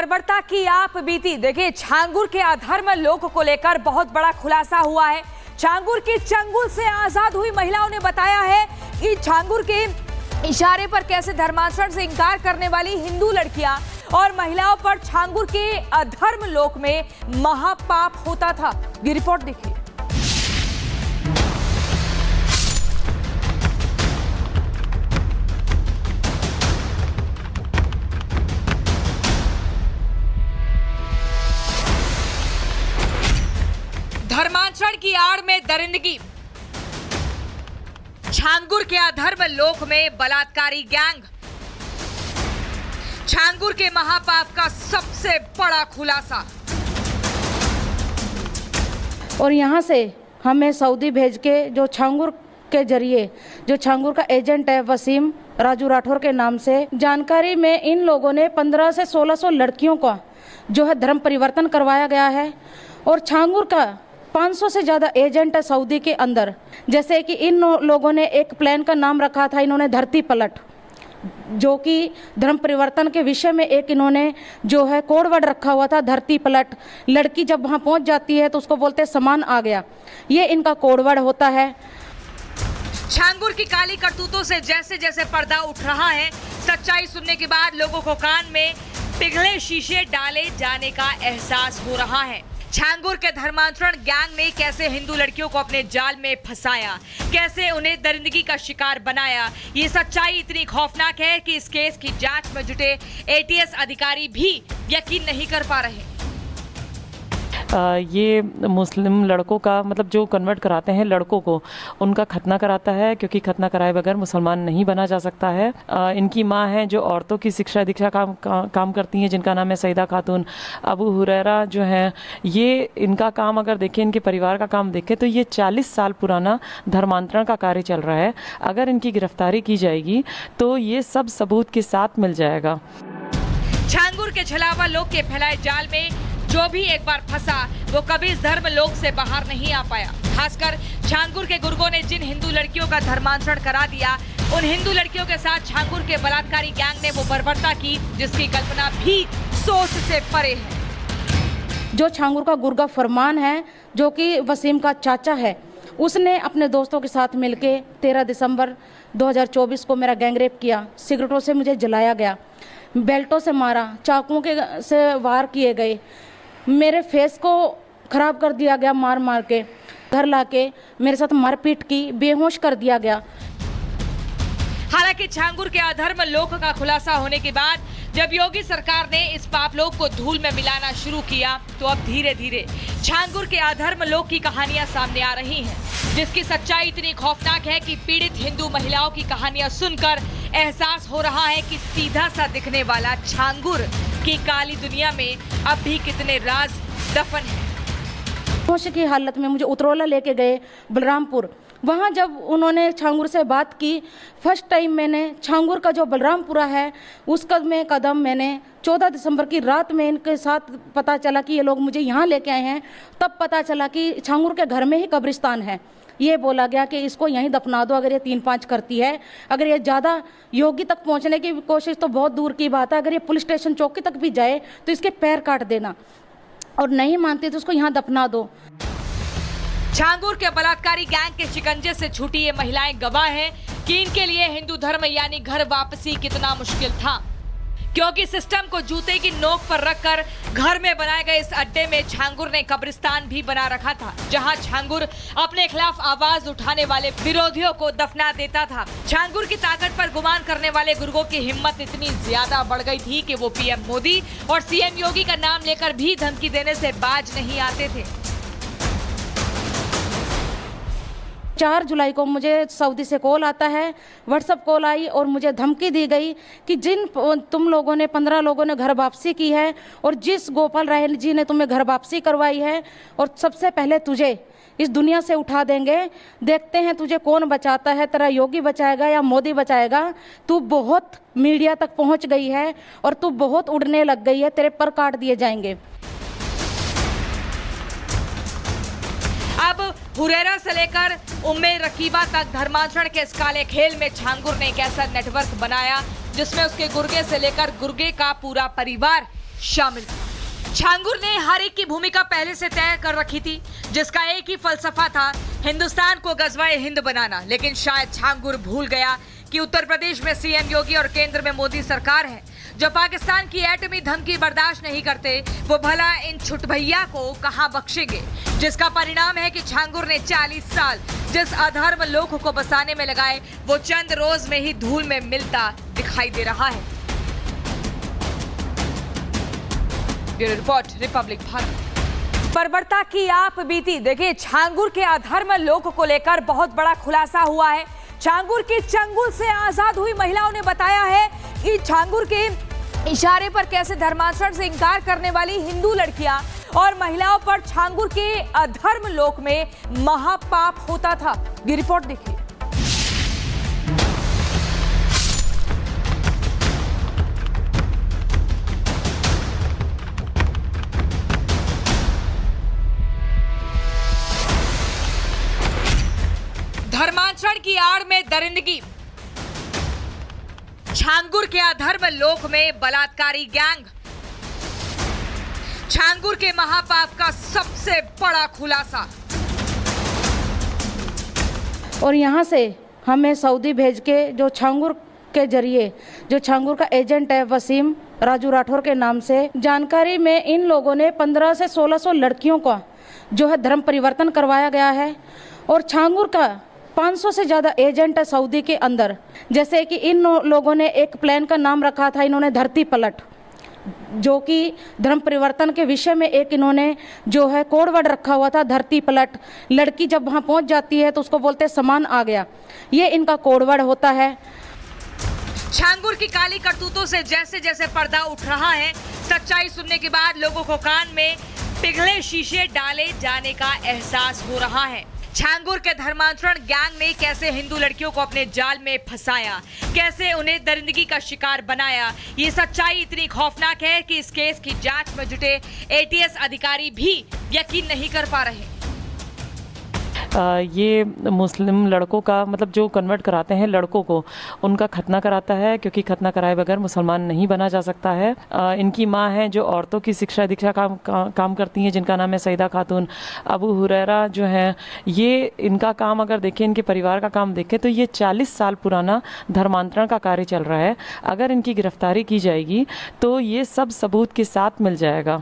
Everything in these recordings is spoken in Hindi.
बर्बरता की आप बीती। देखिए, छांगुर के अधर्म लोक को लेकर बहुत बड़ा खुलासा हुआ है। छांगुर की चंगुल से आजाद हुई महिलाओं ने बताया है कि छांगुर के इशारे पर कैसे धर्माचरण से इंकार करने वाली हिंदू लड़कियां और महिलाओं पर छांगुर के अधर्म लोक में महापाप होता था। ये रिपोर्ट देखिए। धर्माचरण की आड़ में दरिंदगी, छांगुर के अधर्म लोक में बलात्कारी गैंग, छांगुर के महापाप का सबसे बड़ा खुलासा। और यहाँ से हमें सऊदी भेज के जो छांगुर के जरिए जो छांगुर का एजेंट है वसीम राजू राठौर के नाम से जानकारी में इन लोगों ने 1500 से 1600 लड़कियों का जो है धर्म परिवर्तन करवाया गया है। और छांगुर का 500 से ज़्यादा एजेंट है सऊदी के अंदर। जैसे कि इन लोगों ने एक प्लान का नाम रखा था इन्होंने धरती पलट, जो कि धर्म परिवर्तन के विषय में एक इन्होंने जो है कोड वर्ड रखा हुआ था धरती पलट। लड़की जब वहाँ पहुँच जाती है तो उसको बोलते हैं समान आ गया, ये इनका कोड वर्ड होता है। छांगुर की काली करतूतों से जैसे जैसे पर्दा उठ रहा है, सच्चाई सुनने के बाद लोगों को कान में पिघले शीशे डाले जाने का एहसास हो रहा है। छांगुर के धर्मांतरण गैंग ने कैसे हिंदू लड़कियों को अपने जाल में फंसाया, कैसे उन्हें दरिंदगी का शिकार बनाया, ये सच्चाई इतनी खौफनाक है कि इस केस की जांच में जुटे एटीएस अधिकारी भी यकीन नहीं कर पा रहे। ये मुस्लिम लड़कों का मतलब जो कन्वर्ट कराते हैं लड़कों को, उनका खतना कराता है, क्योंकि खतना कराए बगैर मुसलमान नहीं बना जा सकता है। इनकी माँ हैं जो औरतों की शिक्षा दीक्षा काम करती हैं, जिनका नाम है सईदा खातून। अबू हुरैरा जो हैं, ये इनका काम अगर देखें, इनके परिवार का काम देखें तो ये 40 साल पुराना धर्मांतरण का कार्य चल रहा है। अगर इनकी गिरफ्तारी की जाएगी तो ये सब सबूत के साथ मिल जाएगा। छांगुर के छलावा लोग के फैलाए जाल में जो भी एक बार फंसा वो कभी इस धर्म लोक से बाहर नहीं आ पाया। खासकर छांगुर के गुर्गों ने जिन हिंदू लड़कियों का धर्मांतरण करा दिया, उन हिंदू लड़कियों के साथ छांगुर के बलात्कारी गैंग ने वो बर्बरता की जिसकी कल्पना भी सोच से परे है। जो छांगुर का गुर्गा फरमान है, जो कि वसीम का चाचा है, उसने अपने दोस्तों के साथ मिलके 13 दिसंबर 2024 को मेरा गैंगरेप किया। सिगरेटों से मुझे जलाया गया, बेल्टों से मारा, चाकुओं के से वार किए गए, मेरे फेस को खराब कर दिया गया मार मार के, घर लाके मेरे साथ मारपीट की, बेहोश कर दिया गया। हालांकि छांगुर के अधर्म लोक का खुलासा होने के बाद जब योगी सरकार ने इस पाप लोक को धूल में मिलाना शुरू किया तो अब धीरे धीरे छांगुर के अधर्म लोक की कहानियां सामने आ रही हैं, जिसकी सच्चाई इतनी खौफनाक है कि पीड़ित हिंदू महिलाओं की कहानियां सुनकर एहसास हो रहा है कि सीधा सा दिखने वाला छांगुर की काली दुनिया में अब भी कितने राज दफन हैं। होश की हालत में मुझे उतरौला लेके गए बलरामपुर। वहाँ जब उन्होंने छांगुर से बात की, फर्स्ट टाइम मैंने छांगुर का जो बलरामपुरा है उसका में कदम मैंने 14 दिसंबर की रात में इनके साथ पता चला कि ये लोग मुझे यहाँ लेके आए हैं, तब पता चला कि छांगुर के घर में ही कब्रिस्तान है। ये बोला गया कि इसको यहीं दफना दो, अगर ये 3-5 करती है, अगर ये ज़्यादा योगी तक पहुँचने की कोशिश तो बहुत दूर की बात है, अगर ये पुलिस स्टेशन चौकी तक भी जाए तो इसके पैर काट देना, और नहीं मानती तो उसको यहाँ दफना दो। छांगुर के बलात्कारी गैंग के शिकंजे से छूटी ये महिलाएं गवाह हैं कि इनके लिए हिंदू धर्म यानी घर वापसी कितना मुश्किल था, क्योंकि सिस्टम को जूते की नोक पर रखकर घर में बनाए गए इस अड्डे में छांगुर ने कब्रिस्तान भी बना रखा था, जहां छांगुर अपने खिलाफ आवाज उठाने वाले विरोधियों को दफना देता था। छांगुर की ताकत पर गुमान करने वाले गुर्गों की हिम्मत इतनी ज्यादा बढ़ गई थी कि वो पीएम मोदी और सीएम योगी का नाम लेकर भी धमकी देने से बाज नहीं आते थे। 4 जुलाई को मुझे सऊदी से कॉल आता है, व्हाट्सएप कॉल आई और मुझे धमकी दी गई कि जिन तुम लोगों ने 15 लोगों ने घर वापसी की है और जिस गोपाल राय जी ने तुम्हें घर वापसी करवाई है, और सबसे पहले तुझे इस दुनिया से उठा देंगे, देखते हैं तुझे कौन बचाता है, तेरा योगी बचाएगा या मोदी बचाएगा। तू बहुत मीडिया तक पहुंच गई है और तू बहुत उड़ने लग गई है, तेरे पर काट दिए जाएंगे। अब हुरैरा से लेकर उम्मे रकीबा तक धर्मांतरण के इस काले खेल में छांगुर ने एक ऐसा नेटवर्क बनाया जिसमें उसके गुर्गे से लेकर गुर्गे का पूरा परिवार शामिल था। छांगुर ने हर एक की भूमिका पहले से तय कर रखी थी, जिसका एक ही फलसफा था, हिंदुस्तान को गजवाए हिंद बनाना। लेकिन शायद छांगुर भूल गया कि उत्तर प्रदेश में सीएम योगी और केंद्र में मोदी सरकार है, जो पाकिस्तान की एटमी धमकी बर्दाश्त नहीं करते। वो भला इन छुटभैया को कहां बख्शेंगे, जिसका परिणाम है कि छांगुर ने 40 साल जिस अधर्म लोक को बसाने में लगाए, वो चंद रोज में ही धूल में मिलता दिखाई दे रहा है। Bureau report, Republic Bharat. बर्बरता की आप बीती। देखिए, छांगुर के अधर्म लोक को लेकर बहुत बड़ा खुलासा हुआ है। छांगुर की चंगुल से आजाद हुई महिलाओं ने बताया है कि छांगुर के इशारे पर कैसे धर्माचरण से इंकार करने वाली हिंदू लड़कियां और महिलाओं पर छांगुर के अधर्म लोक में महापाप होता था। ये रिपोर्ट देखिए। धर्माचरण की आड़ में दरिंदगी। छांगुर के अधर्म लोक में बलात्कारी गैंग। छांगुर के महापाप का सबसे बड़ा खुलासा। और यहाँ से हमें सऊदी भेज के जो छांगुर के जरिए, जो छांगुर का एजेंट है वसीम राजू राठौर के नाम से, जानकारी में इन लोगों ने 1500 से 1600 लड़कियों का जो है धर्म परिवर्तन करवाया गया है। और छांगुर का 500 से ज़्यादा एजेंट है सऊदी के अंदर। जैसे कि इन लोगों ने एक प्लान का नाम रखा था इन्होंने धरती पलट, जो कि धर्म परिवर्तन के विषय में एक इन्होंने जो है कोड वर्ड रखा हुआ था, धरती पलट। लड़की जब वहाँ पहुँच जाती है तो उसको बोलते हैं समान आ गया, ये इनका कोड वर्ड होता है। छांगुर की काली करतूतों से जैसे जैसे पर्दा उठ रहा है, सच्चाई सुनने के बाद लोगों को कान में पिघले शीशे डाले जाने का एहसास हो रहा है। छांगुर के धर्मांतरण गैंग ने कैसे हिंदू लड़कियों को अपने जाल में फंसाया, कैसे उन्हें दरिंदगी का शिकार बनाया, ये सच्चाई इतनी खौफनाक है कि इस केस की जांच में जुटे एटीएस अधिकारी भी यकीन नहीं कर पा रहे। ये मुस्लिम लड़कों का मतलब जो कन्वर्ट कराते हैं लड़कों को, उनका खतना कराता है, क्योंकि खतना कराए बगैर मुसलमान नहीं बना जा सकता है। इनकी माँ हैं जो औरतों की शिक्षा दीक्षा काम करती हैं, जिनका नाम है सईदा खातून। अबू हुरैरा जो हैं, ये इनका काम अगर देखें, इनके परिवार का काम देखें तो ये 40 साल पुराना धर्मांतरण का कार्य चल रहा है। अगर इनकी गिरफ्तारी की जाएगी तो ये सब सबूत के साथ मिल जाएगा।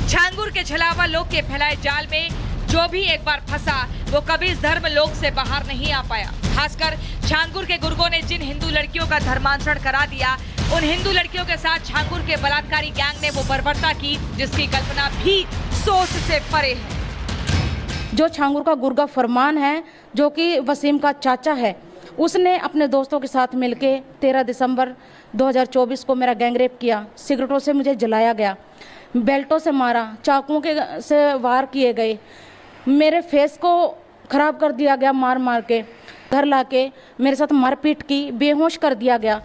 छांगुर के छलावा लोग के फैलाए जाल में जो भी एक बार फंसा, वो कभी इस धर्म लोक से बाहर नहीं आ पाया। खासकर छांगुर के गुर्गों ने जिन हिंदू लड़कियों का धर्मांतरण करा दिया, उन हिंदू लड़कियों के साथ छांगुर के बलात्कारी गैंग ने वो बर्बरता की जिसकी कल्पना भी सोच से परे है। जो छांगुर का गुर्गा फरमान है, जो कि वसीम का चाचा है, उसने अपने दोस्तों के साथ मिलके 13 दिसंबर 2024 को मेरा गैंगरेप किया। सिगरेटों से मुझे जलाया गया, बेल्टों से मारा, चाकुओं के से वार किए गए, मेरे फेस को खराब कर दिया गया मार मार के, घर लाके मेरे साथ मारपीट की, बेहोश कर दिया गया।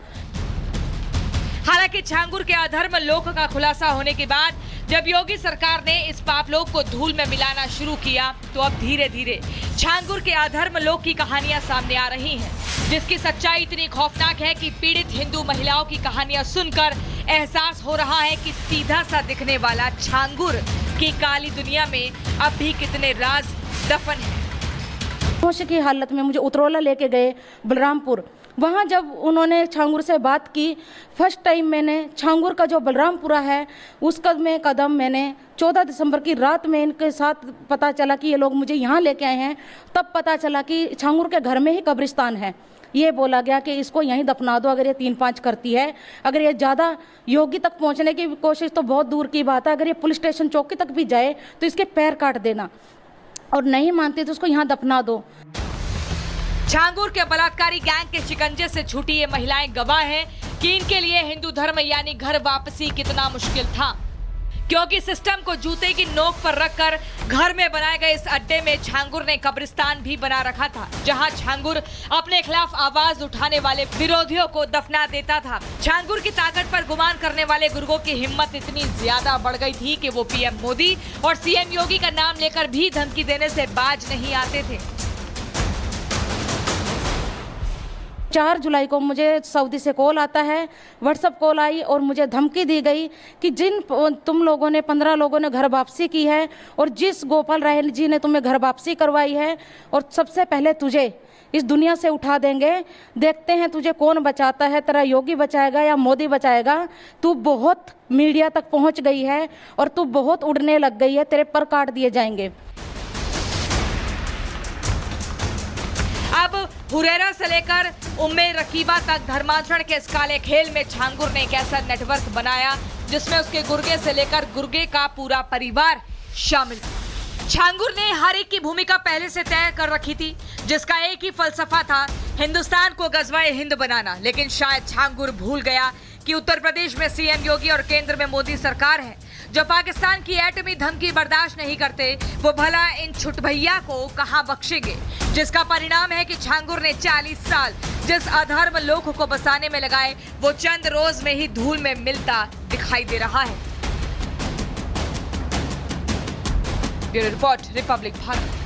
हालांकि छांगुर के अधर्म लोक का खुलासा होने के बाद जब योगी सरकार ने इस पाप लोक को धूल में मिलाना शुरू किया, तो अब धीरे धीरे छांगुर के अधर्म लोक की कहानियां सामने आ रही हैं, जिसकी सच्चाई इतनी खौफनाक है कि पीड़ित हिंदू महिलाओं की कहानियां सुनकर एहसास हो रहा है कि सीधा सा दिखने वाला छांगुर की काली दुनिया में अब भी कितने राज दफन हैं। होश की हालत में मुझे उतरौला लेके गए बलरामपुर। वहाँ जब उन्होंने छांगुर से बात की, फर्स्ट टाइम मैंने छांगुर का जो बलरामपुरा है उसका में कदम मैंने 14 दिसंबर की रात में इनके साथ पता चला कि ये लोग मुझे यहाँ लेके आए हैं। तब पता चला कि छांगुर के घर में ही कब्रिस्तान है। ये बोला गया कि इसको यहीं दफना दो अगर ये 3-5 करती है। अगर ये ज़्यादा योगी तक पहुँचने की कोशिश तो बहुत दूर की बात है, अगर ये पुलिस स्टेशन चौकी तक भी जाए तो इसके पैर काट देना, और नहीं मानती तो उसको यहाँ दफना दो। छांगुर के बलात्कारी गैंग के शिकंजे से छूटी ये महिलाएं गवाह हैं कि इनके लिए हिंदू धर्म यानी घर वापसी कितना मुश्किल था, क्योंकि सिस्टम को जूते की नोक पर रखकर घर में बनाए गए इस अड्डे में छांगुर ने कब्रिस्तान भी बना रखा था, जहां छांगुर अपने खिलाफ आवाज उठाने वाले विरोधियों को दफना देता था। छांगुर की ताकत पर गुमान करने वाले गुर्गों की हिम्मत इतनी ज्यादा बढ़ गई थी कि वो पीएम मोदी और सीएम योगी का नाम लेकर भी धमकी देने से बाज नहीं आते थे। 4 जुलाई को मुझे सऊदी से कॉल आता है, व्हाट्सएप कॉल आई और मुझे धमकी दी गई कि तुम लोगों ने 15 लोगों ने घर वापसी की है और जिस गोपाल राय जी ने तुम्हें घर वापसी करवाई है और सबसे पहले तुझे इस दुनिया से उठा देंगे, देखते हैं तुझे कौन बचाता है, तेरा योगी बचाएगा या मोदी बचाएगा। तू बहुत मीडिया तक पहुंच गई है और तू बहुत उड़ने लग गई है, तेरे पर काट दिए जाएंगे। अब हुरैरा से लेकर उम्मे रकीबा तक धर्मांतरण के इस काले खेल में छांगुर ने एक ऐसा नेटवर्क बनाया जिसमें उसके गुर्गे से लेकर गुर्गे का पूरा परिवार शामिल था। छांगुर ने हर एक की भूमिका पहले से तय कर रखी थी, जिसका एक ही फलसफा था, हिंदुस्तान को गजवाए हिंद बनाना। लेकिन शायद छांगुर भूल गया कि उत्तर प्रदेश में सीएम योगी और केंद्र में मोदी सरकार है जो पाकिस्तान की एटमी धमकी बर्दाश्त नहीं करते। वो भला इन छुटभैया को कहां बख्शेंगे, जिसका परिणाम है कि छांगुर ने 40 साल जिस अधर्म लोक को बसाने में लगाए वो चंद रोज में ही धूल में मिलता दिखाई दे रहा है। Bureau report, Republic Bharat.